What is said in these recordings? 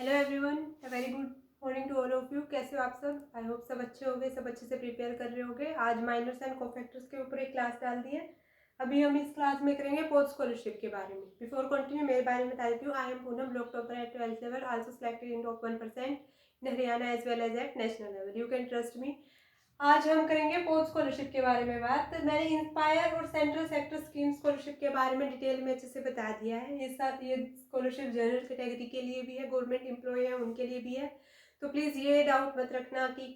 Hello everyone, a very good morning to all of you. कैसे हो आप सब? आई होप सब अच्छे होंगे, सब अच्छे से प्रिपेयर कर रहे होंगे। आज माइनर्स एंड कोफैक्टर्स के ऊपर एक क्लास डाल दी है। अभी हम इस क्लास में करेंगे पोस्ट स्कॉलरशिप के बारे में। बिफोर कंटिन्यू मेरे बारे में बता देती हूँ। I am Poonam, block topper at 12th level, also selected in top 1% in Haryana as well as at national level. You can trust me. आज हम करेंगे पोस्ट स्कॉलरशिप के बारे में बात। मैंने इंस्पायर और सेंट्रल सेक्टर स्कीम स्कॉलरशिप के बारे में डिटेल में अच्छे से बता दिया है। ये स्कॉलरशिप जनरल कैटेगरी के लिए भी है, गवर्नमेंट एम्प्लॉय है उनके लिए भी है। तो प्लीज़ ये डाउट मत रखना कि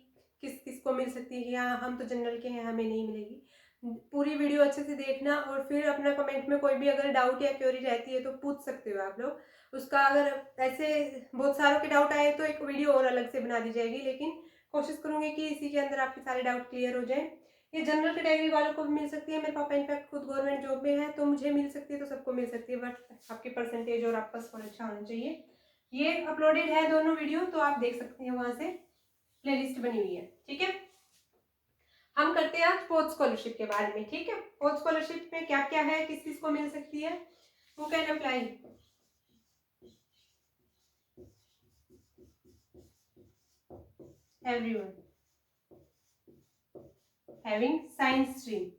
किस किस को मिल सकती है, या हम तो जनरल के हैं हमें नहीं मिलेगी। पूरी वीडियो अच्छे से देखना और फिर अपना कमेंट में कोई भी अगर डाउट या क्वेरी रहती है तो पूछ सकते हो आप लोग उसका। अगर ऐसे बहुत सारों के डाउट आए तो एक वीडियो और अलग से बना दी जाएगी, लेकिन कोशिश करूंगी कि इसी के अंदर आपके सारे डाउट क्लियर हो जाए। ये जनरल कैटेगरी वालों को भी मिल सकती है। मेरे पापा इनफैक्ट खुद गवर्नमेंट जॉब में है, तो मुझे मिल सकती है, तो सबको मिल सकती है, बट आपकी परसेंटेज और आपका स्कोर अच्छा होना चाहिए। ये अपलोडेड है दोनों वीडियो, तो आप देख सकते हैं, वहां से प्लेलिस्ट बनी हुई है। ठीक है, हम करते हैं आज पोस्ट स्कॉलरशिप के बारे में। ठीक है, पोस्ट स्कॉलरशिप में क्या क्या है, किस किस को मिल सकती है, who can apply. Everyone having science stream.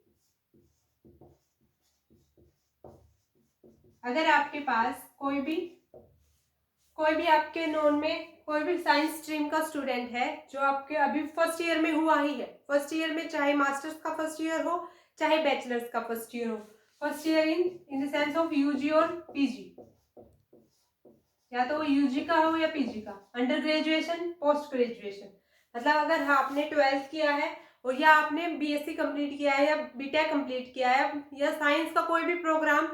अगर आपके पास कोई भी आपके नोन में कोई भी साइंस स्ट्रीम का स्टूडेंट है जो आपके अभी फर्स्ट ईयर में हुआ ही है, फर्स्ट ईयर में, चाहे मास्टर्स का फर्स्ट ईयर हो चाहे बैचलर्स का फर्स्ट ईयर हो, first year in the sense of UG और पीजी, या तो यूजी का हो या पीजी का, अंडर ग्रेजुएशन, पोस्ट ग्रेजुएशन। मतलब अगर आपने 12th किया है और या आपने बीएससी कंप्लीट किया है या बीटेक कंप्लीट किया है, या साइंस का कोई भी प्रोग्राम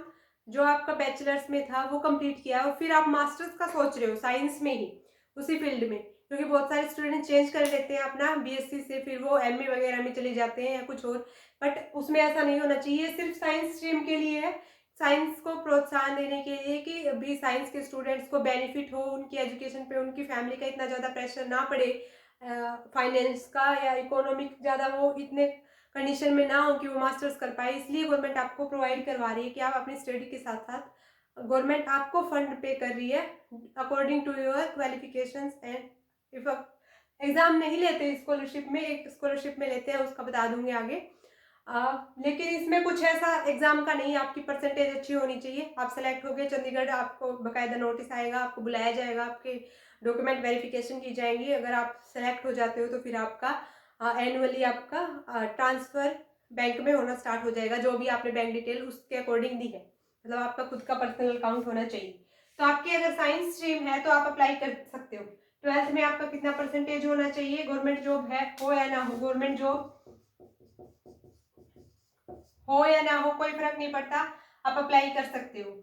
जो आपका बैचलर्स में था वो कंप्लीट किया है, और फिर आप मास्टर्स का सोच रहे हो साइंस में ही, उसी फील्ड में, क्योंकि बहुत सारे स्टूडेंट चेंज कर लेते हैं अपना बीएससी से, फिर वो एमए वगैरह में चले जाते हैं या कुछ और, बट उसमें ऐसा नहीं होना चाहिए। सिर्फ साइंस स्ट्रीम के लिए है, साइंस को प्रोत्साहन देने के लिए कि अभी साइंस के स्टूडेंट्स को बेनिफिट हो, उनकी एजुकेशन पे उनकी फैमिली का इतना ज़्यादा प्रेशर ना पड़े, फाइनेंस का या इकोनॉमिक ज़्यादा वो इतने कंडीशन में ना हो कि वो मास्टर्स कर पाए। इसलिए गवर्नमेंट आपको प्रोवाइड करवा रही है कि आप अपनी स्टडी के साथ साथ गवर्नमेंट आपको फंड पे कर रही है according to your qualifications. And if exam नहीं लेते स्कॉलरशिप में, एक स्कॉलरशिप में लेते हैं, उसका बता दूंगी आगे। लेकिन इसमें कुछ ऐसा एग्जाम का नहीं, आपकी परसेंटेज अच्छी होनी चाहिए। आप सेलेक्ट हो गए चंडीगढ़, आपको बकायदा नोटिस आएगा, आपको बुलाया जाएगा, आपके डॉक्यूमेंट वेरिफिकेशन की जाएंगी। अगर आप सेलेक्ट हो जाते हो तो फिर आपका एनुअली आपका ट्रांसफर बैंक में होना स्टार्ट हो जाएगा, जो भी आपने बैंक डिटेल उसके अकॉर्डिंग दी है, मतलब आपका खुद का पर्सनल अकाउंट होना चाहिए। तो आपकी अगर साइंस स्ट्रीम है तो आप अप्लाई कर सकते हो। 12th में आपका कितना परसेंटेज होना चाहिए, गवर्नमेंट जॉब है हो या ना हो, गवर्नमेंट जॉब हो या ना हो कोई फर्क नहीं पड़ता, आप अप्लाई कर सकते हो।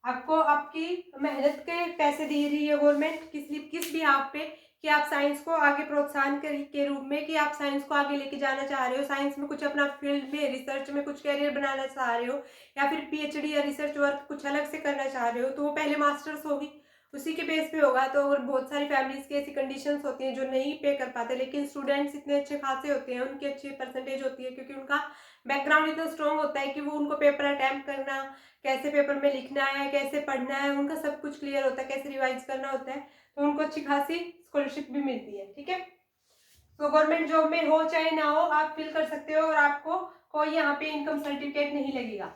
आपको आपकी मेहनत के पैसे दे रही है गवर्नमेंट किस भी आप पे, कि आप साइंस को आगे प्रोत्साहन के रूप में, कि आप साइंस को आगे लेके जाना चाह रहे हो, साइंस में कुछ अपना फील्ड में रिसर्च में कुछ कैरियर बनाना चाह रहे हो, या फिर पीएचडी या रिसर्च वर्क कुछ अलग से करना चाह रहे हो, तो वो पहले मास्टर्स होगी, उसी के बेस पे होगा। तो अगर बहुत सारी फैमिलीज की ऐसी कंडीशंस होती हैं जो नहीं पे कर पाते, लेकिन स्टूडेंट्स इतने अच्छे खासे होते हैं, उनकी अच्छी परसेंटेज होती है, क्योंकि उनका बैकग्राउंड इतना स्ट्रॉन्ग होता है कि वो उनको पेपर अटेम्प्ट करना, कैसे पेपर में लिखना है, कैसे पढ़ना है, उनका सब कुछ क्लियर होता है, कैसे रिवाइज करना होता है, तो उनको अच्छी खासी स्कॉलरशिप भी मिलती है। ठीक है, तो गवर्नमेंट जॉब में हो चाहे ना हो आप फिल कर सकते हो, और आपको कोई यहाँ पे इनकम सर्टिफिकेट नहीं लगेगा।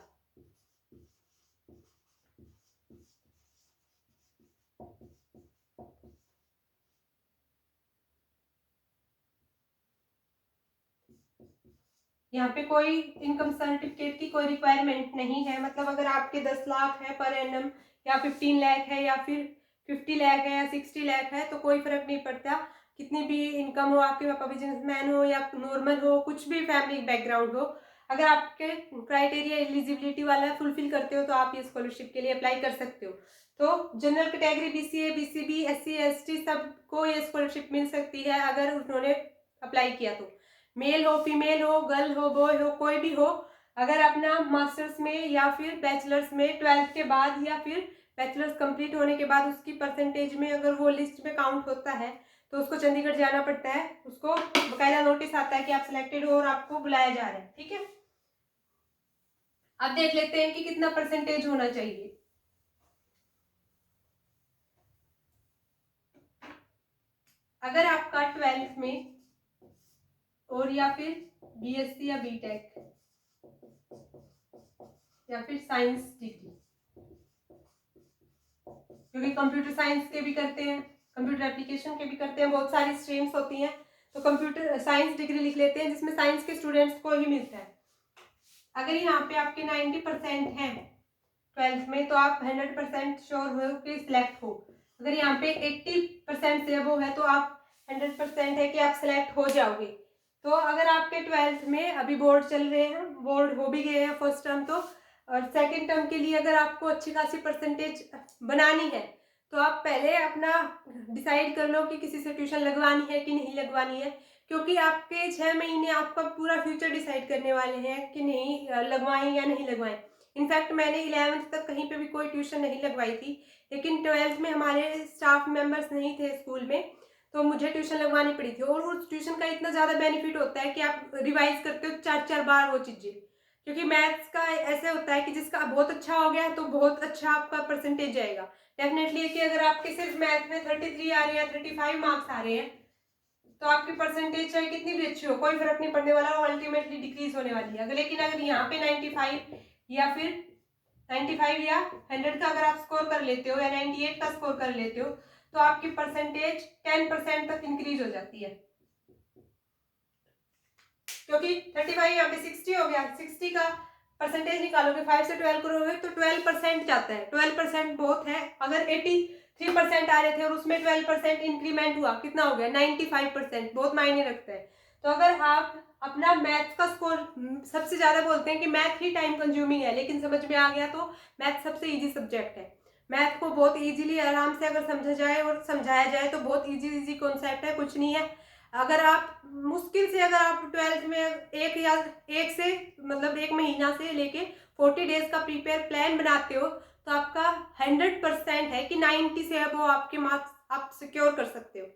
यहाँ पे कोई इनकम सर्टिफिकेट की कोई रिक्वायरमेंट नहीं है। मतलब अगर आपके 10 लाख है पर एनम, या 15 लाख है, या फिर 50 लाख है, या 60 लाख है, तो कोई फर्क नहीं पड़ता। कितनी भी इनकम हो, आपके पापा बिजनेसमैन हो या नॉर्मल हो, कुछ भी फैमिली बैकग्राउंड हो, अगर आपके क्राइटेरिया एलिजिबिलिटी वाला फुलफिल करते हो तो आप ये स्कॉलरशिप के लिए अप्लाई कर सकते हो। तो general category, BCA, BCB, SC, ST सबको ये स्कॉलरशिप मिल सकती है अगर उन्होंने अप्लाई किया तो। मेल हो, फीमेल हो, गर्ल हो, बॉय हो, कोई भी हो, अगर अपना मास्टर्स में या फिर बैचलर्स में 12th के बाद या फिर बैचलर्स कंप्लीट होने के बाद उसकी परसेंटेज में अगर वो लिस्ट में काउंट होता है तो उसको चंडीगढ़ जाना पड़ता है, उसको बकायदा नोटिस आता है कि आप सिलेक्टेड हो और आपको बुलाया जा रहा है। ठीक है, अब देख लेते हैं कि कितना परसेंटेज होना चाहिए। अगर आपका 12th में और या फिर बीएससी या बीटेक या फिर साइंस डिग्री, क्योंकि कंप्यूटर साइंस के भी करते हैं, कंप्यूटर एप्लीकेशन के भी करते हैं, बहुत सारी स्ट्रीम्स होती हैं, तो कंप्यूटर साइंस डिग्री लिख लेते हैं जिसमें साइंस के स्टूडेंट्स को ही मिलता है। अगर यहाँ पे आपके 90% हैं 12th में तो आप 100% श्योर हो कि सिलेक्ट हो। अगर यहाँ पे 80% से अबव है तो आप 100% है कि आप सिलेक्ट हो जाओगे। तो अगर आपके 12th में अभी बोर्ड चल रहे हैं, बोर्ड हो भी गए हैं फर्स्ट टर्म तो, और सेकेंड टर्म के लिए अगर आपको अच्छी खासी परसेंटेज बनानी है तो आप पहले अपना डिसाइड कर लो कि किसी से ट्यूशन लगवानी है कि नहीं लगवानी है, क्योंकि आपके 6 महीने आपका पूरा फ्यूचर डिसाइड करने वाले हैं कि नहीं लगवाएं या नहीं लगवाएं। इनफैक्ट मैंने 11th तक कहीं पे भी कोई ट्यूशन नहीं लगवाई थी, लेकिन 12th में हमारे स्टाफ मेंबर्स नहीं थे स्कूल में तो मुझे ट्यूशन लगवानी पड़ी थी। और उस ट्यूशन का इतना ज़्यादा बेनिफिट होता है कि आप रिवाइज करते हो 4-4 बार वो चीज़ें, क्योंकि मैथ्स का ऐसे होता है कि जिसका बहुत अच्छा हो गया तो बहुत अच्छा आपका परसेंटेज जाएगा। डेफिनेटली कि अगर आपके सिर्फ मैथ में 33 आ रहे हैं, 35 मार्क्स आ रहे हैं तो आपकी परसेंटेज चाहे कितनी भी अच्छी हो कोई फर्क नहीं पड़ने वाला, वो अल्टीमेटली डिक्रीज होने वाली है। लेकिन अगर यहाँ पे 95 या फिर 95 या 100 का अगर आप स्कोर कर लेते हो या 98 का स्कोर कर लेते हो तो आपकी परसेंटेज 10% तक इंक्रीज हो जाती है, क्योंकि 35 यहाँ पे 60 हो गया, 60 का परसेंटेज निकालोगे 5 से 12 करोगे तो 12% जाता है। 12% बहुत है। अगर 83% आ रहे थे और उसमें 12% इंक्रीमेंट हुआ, कितना हो गया 95%, बहुत मायने रखता है। तो अगर आप अपना मैथ का स्कोर, सबसे ज्यादा बोलते हैं कि मैथ ही टाइम कंज्यूमिंग है, लेकिन समझ में आ गया तो मैथ सबसे इजी सब्जेक्ट है। मैथ को बहुत इजीली आराम से अगर समझा जाए और समझाया जाए तो बहुत इजी कॉन्सेप्ट है, कुछ नहीं है। अगर आप मुश्किल से अगर आप 12th में एक से मतलब 1 महीना से लेके 40 डेज का प्रीपेयर प्लान बनाते हो तो आपका 100% है कि 90 से अब वो आपके मार्क्स आप सिक्योर कर सकते हो।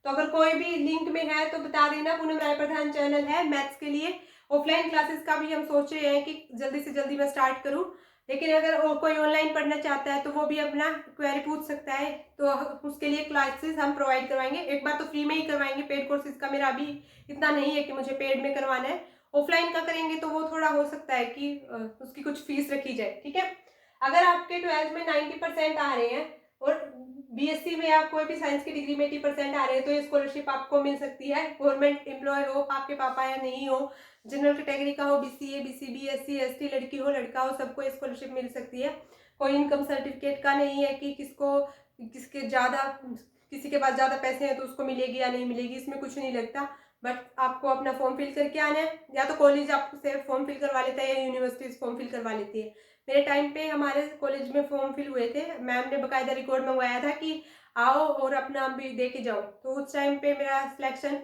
तो अगर कोई भी लिंक में है तो बता देना। पूनम राय प्रधान चैनल है मैथ्स के लिए। ऑफलाइन क्लासेस का भी हम सोच रहे हैं कि जल्दी से जल्दी मैं स्टार्ट करूं, लेकिन अगर कोई ऑनलाइन पढ़ना चाहता है तो वो भी अपना क्वेरी पूछ सकता है, तो उसके लिए क्लासेस हम प्रोवाइड करवाएंगे। एक बार तो फ्री में ही करवाएंगे, पेड कोर्सेज का मेरा अभी इतना नहीं है कि मुझे पेड में करवाना है। ऑफलाइन का करेंगे तो वो थोड़ा हो सकता है कि उसकी कुछ फीस रखी जाए, ठीक है। अगर आपके 12th में 90% आ रहे हैं और बीएससी में आप कोई भी साइंस की डिग्री में 80% आ रहे हैं तो ये स्कॉलरशिप आपको मिल सकती है। गवर्नमेंट एम्प्लॉय हो आपके पापा या नहीं हो, जनरल कैटेगरी का हो, बीसीए, बीसीबी, एससी, एसटी, लड़की हो लड़का हो, सबको स्कॉलरशिप मिल सकती है। कोई इनकम सर्टिफिकेट का नहीं है कि किसी के पास ज़्यादा पैसे हैं तो उसको मिलेगी या नहीं मिलेगी, इसमें कुछ नहीं लगता। बट आपको अपना फॉर्म फिल करके आना है, या तो कॉलेज आपको सिर्फ फॉर्म फिल करवा लेता है या यूनिवर्सिटी फॉर्म फिल करवा लेती है। मेरे टाइम पे हमारे कॉलेज में फॉर्म फिल हुए थे, मैम ने बकायदा रिकॉर्ड मंगवाया था कि आओ और अपना भी दे के जाओ। तो उस टाइम पे मेरा सिलेक्शन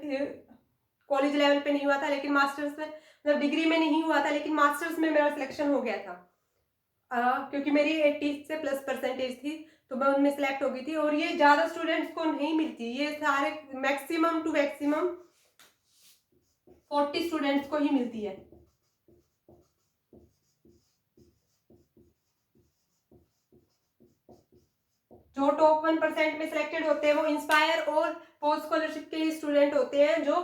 कॉलेज लेवल पे नहीं हुआ था, लेकिन मास्टर्स में मतलब डिग्री में नहीं हुआ था, लेकिन मास्टर्स में मेरा सिलेक्शन हो गया था। क्योंकि मेरी 80 से प्लस परसेंटेज थी तो मैं उनमें सिलेक्ट हो गई थी। और ये ज़्यादा स्टूडेंट्स को नहीं मिलती, ये सारे मैक्सिमम टू मैक्सिमम 40 स्टूडेंट्स को ही मिलती है। जो टॉप 1% में सिलेक्टेड होते हैं वो इंस्पायर और पोस्ट स्कॉलरशिप के स्टूडेंट होते हैं जो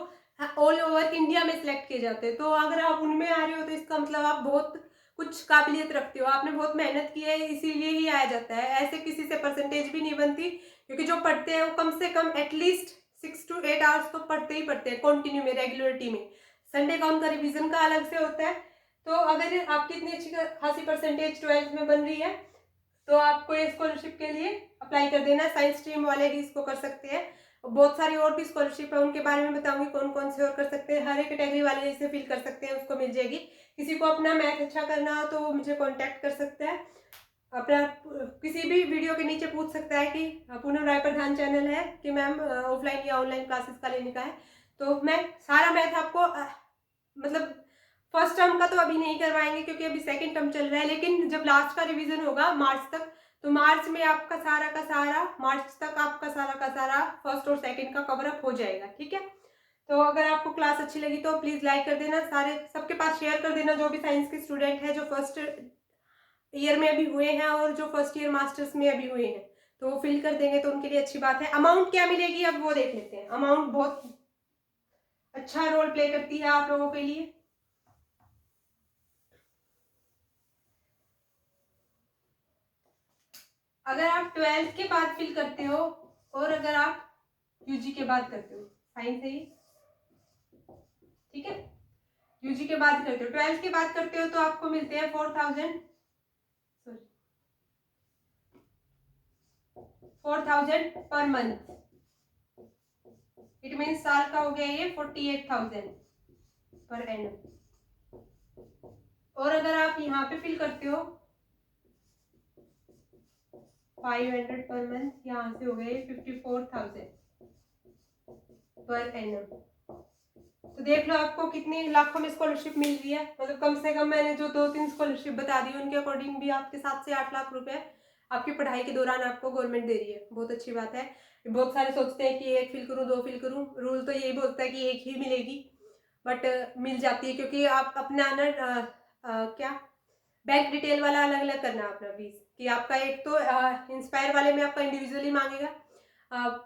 ऑल ओवर इंडिया में सिलेक्ट किए जाते हैं। तो अगर आप उनमें आ रहे हो तो इसका मतलब आप बहुत कुछ काबिलियत रखते हो, आपने बहुत मेहनत की है, इसीलिए ही आया जाता है। ऐसे किसी से परसेंटेज भी नहीं बनती, क्योंकि जो पढ़ते हैं वो कम से कम एटलीस्ट 6 to 8 आवर्स तो पढ़ते ही पढ़ते हैं कंटिन्यू में, रेगुलरिटी में। संडे का उनका रिविजन का अलग से होता है। तो अगर आपकी इतनी अच्छी खासी परसेंटेज 12th में बन रही है तो आपको ये स्कॉलरशिप के लिए अप्लाई कर देना। साइंस स्ट्रीम वाले ही इसको कर सकते हैं। बहुत सारी और भी स्कॉलरशिप है, उनके बारे में बताऊंगी कौन कौन से और कर सकते हैं। हर एक कैटेगरी वाले इसे फिल कर सकते हैं, उसको मिल जाएगी। किसी को अपना मैथ अच्छा करना हो तो वो मुझे कांटेक्ट कर सकता है, अपना किसी भी वीडियो के नीचे पूछ सकता है कि पूनम राय प्रधान चैनल है कि मैम ऑफलाइन या ऑनलाइन क्लासेस का लेने का है। तो मैं सारा मैथ आपको मतलब फर्स्ट टर्म का तो अभी नहीं करवाएंगे क्योंकि अभी सेकंड टर्म चल रहा है, लेकिन जब लास्ट का रिवीजन होगा मार्च तक, तो मार्च में आपका सारा का सारा, मार्च तक आपका सारा का सारा फर्स्ट और सेकंड का कवर अप हो जाएगा, ठीक है। तो अगर आपको क्लास अच्छी लगी तो प्लीज लाइक कर देना, सारे सबके पास शेयर कर देना जो भी साइंस के स्टूडेंट है जो फर्स्ट ईयर में अभी हुए हैं और जो फर्स्ट ईयर मास्टर्स में अभी हुए हैं। तो वो फिल कर देंगे तो उनके लिए अच्छी बात है। अमाउंट क्या मिलेगी अब वो देख लेते हैं। अमाउंट बहुत अच्छा रोल प्ले करती है आप लोगों के लिए। अगर आप 12th के बाद फिल करते हो और अगर आप यूजी के बाद करते हो, साइंस है ये, ठीक है, यूजी के बाद करते हो, 12th के बाद करते हो तो आपको मिलते हैं 4,000 पर मंथ। इट मीन साल का हो गया ये 48,000 पर एनम। और अगर आप यहाँ पे फिल करते हो 500 पर मंथ, यहाँ से हो गए 54,000 पर एनम। तो देख लो आपको कितनी लाखों में स्कॉलरशिप मिल रही है। मतलब कम से कम मैंने जो 2-3 स्कॉलरशिप बता दी उनके अकॉर्डिंग भी आपके 7 से 8 लाख रुपए आपकी पढ़ाई के दौरान आपको गवर्नमेंट दे रही है। बहुत अच्छी बात है। बहुत सारे सोचते हैं कि 1 फिल करूँ 2 फिल करूँ, रूल तो यही बोलता है कि 1 ही मिलेगी, बट मिल जाती है क्योंकि आप अपना क्या बैंक डिटेल वाला अलग अलग करना अपना फीस, कि आपका एक तो इंस्पायर वाले में आपका इंडिविजुअली मांगेगा,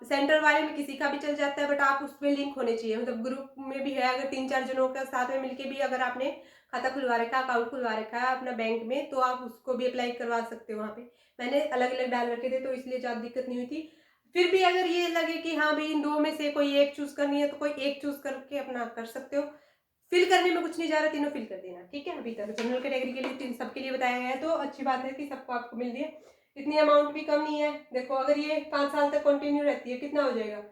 सेंटर वाले में किसी का भी चल जाता है, बट आप उसमें लिंक होने चाहिए। मतलब ग्रुप में भी है, अगर 3-4 जनों का साथ में मिलके भी अगर आपने खाता खुलवा रखा है, अकाउंट खुलवा रखा है अपना बैंक में, तो आप उसको भी अप्लाई करवा सकते हो। वहाँ पे मैंने अलग अलग डाल रखे थे तो इसलिए ज़्यादा दिक्कत नहीं हुई थी। फिर भी अगर ये लगे कि हाँ भाई इन 2 में से कोई एक चूज करनी है तो कोई एक चूज करके अपना कर सकते हो। फिल करने में कुछ नहीं जा रहा, तीनों फिल कर देना, ठीक है। अभी तक जनरल कैटेगरी के लिए सबके लिए बताया गया है, तो अच्छी बात है कि सबको आपको मिल रही है। इतनी अमाउंट भी कम नहीं है। देखो अगर ये 5 साल तक कंटिन्यू रहती है कितना हो जाएगा,